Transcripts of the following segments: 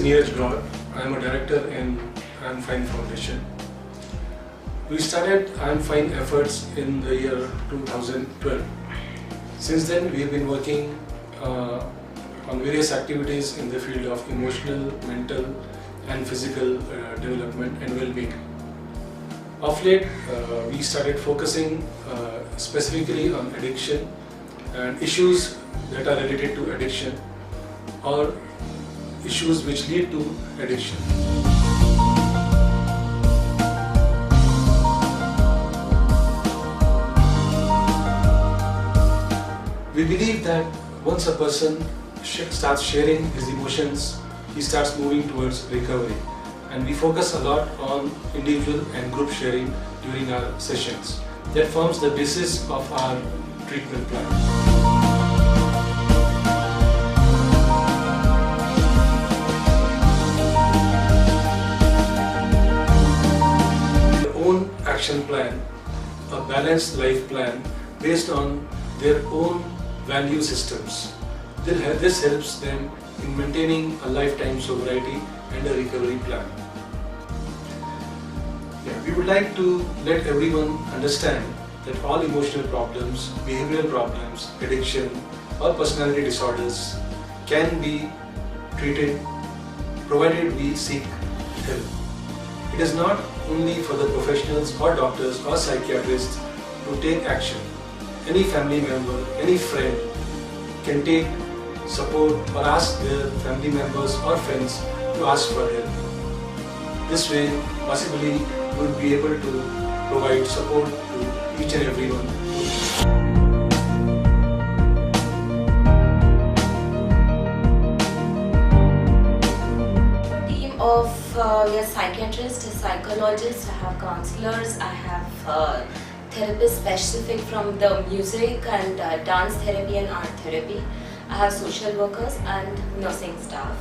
Neeraj Gaur. I am a director in I Am Fine Foundation. We started I Am Fine efforts in the year 2012. Since then, we have been working on various activities in the field of emotional, mental and physical development and well-being. Of late, we started focusing specifically on addiction and issues that are related to addiction or issues which lead to addiction. We believe that once a person starts sharing his emotions, he starts moving towards recovery, and we focus a lot on individual and group sharing during our sessions. That forms the basis of our treatment plan. Action plan, a balanced life plan based on their own value systems. This helps them in maintaining a lifetime sobriety and a recovery plan. We would like to let everyone understand that all emotional problems, behavioral problems, addiction or personality disorders can be treated provided we seek help. It is not only for the professionals or doctors or psychiatrists to take action. Any family member, any friend can take support or ask their family members or friends to ask for help. This way, possibly, we would be able to provide support to each and everyone. We have psychiatrists, psychologists, I have counselors, I have therapists specific from the music and dance therapy and art therapy. I have social workers and nursing staff.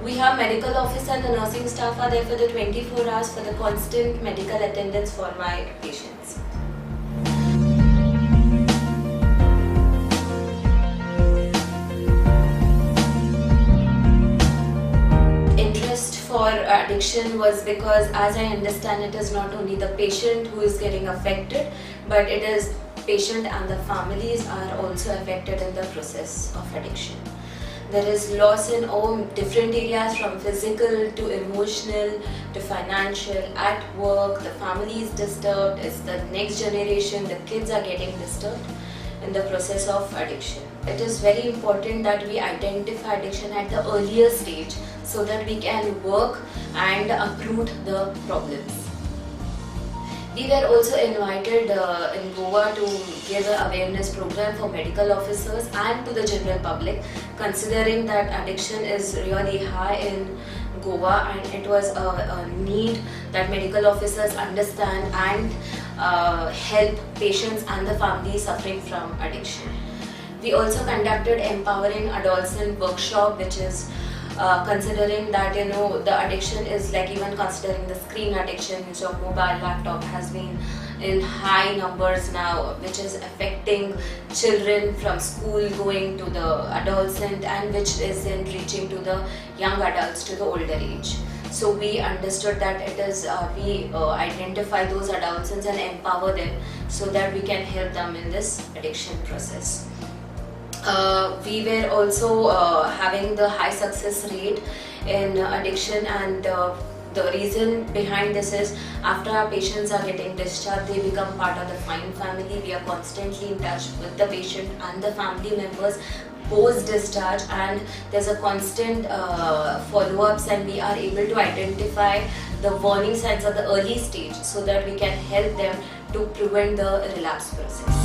We have medical office and the nursing staff are there for the 24 hours for the constant medical attendance for my patients. For addiction was because, as I understand, it is not only the patient who is getting affected, but it is patient and the families are also affected in the process of addiction. There is loss in all different areas, from physical to emotional to financial. At work, the family is disturbed, it's the next generation, the kids are getting disturbed in the process of addiction. It is very important that we identify addiction at the earlier stage so that we can work and uproot the problems. We were also invited in Goa to give an awareness program for medical officers and to the general public, considering that addiction is really high in Goa and it was a need that medical officers understand and help patients and the families suffering from addiction. We also conducted Empowering Adolescent workshop, which is considering that the addiction is like, even considering the screen addiction, which of mobile laptop has been in high numbers now, which is affecting children from school going to the adolescent and which is then reaching to the young adults to the older age. So we understood that it is we identify those adolescents and empower them so that we can help them in this addiction process. We were also having the high success rate in addiction, and the reason behind this is after our patients are getting discharged, they become part of the Fine family. We are constantly in touch with the patient and the family members post-discharge, and there's a constant follow-ups, and we are able to identify the warning signs at the early stage so that we can help them to prevent the relapse process.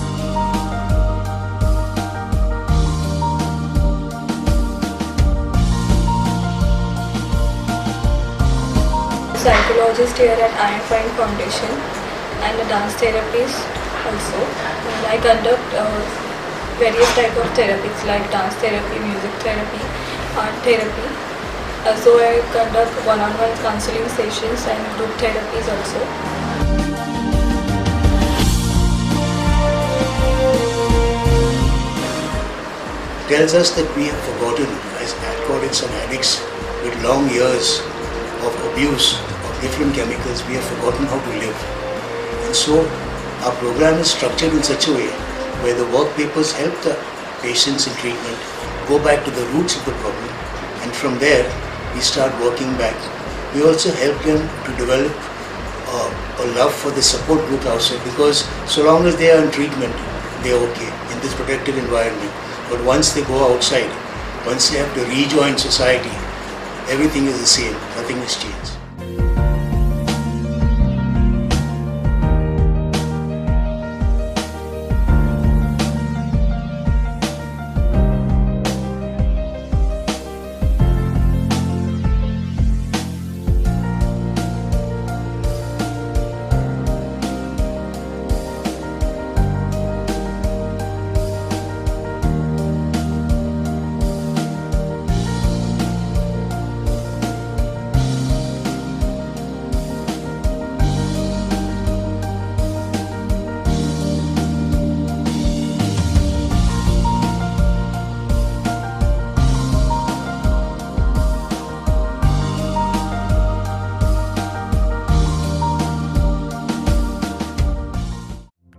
Psychologist here at I Am Fine Foundation and a dance therapist also. And I conduct various types of therapies like dance therapy, music therapy, art therapy. Also I conduct one-on-one counseling sessions and group therapies also. Tells us that we have forgotten as alcoholics and addicts with long years of abuse of different chemicals, we have forgotten how to live. And so our program is structured in such a way where the work papers help the patients in treatment go back to the roots of the problem, and from there we start working back. We also help them to develop a love for the support group outside, because so long as they are in treatment, they are okay in this protected environment. But once they go outside, once they have to rejoin society, everything is the same, nothing has changed.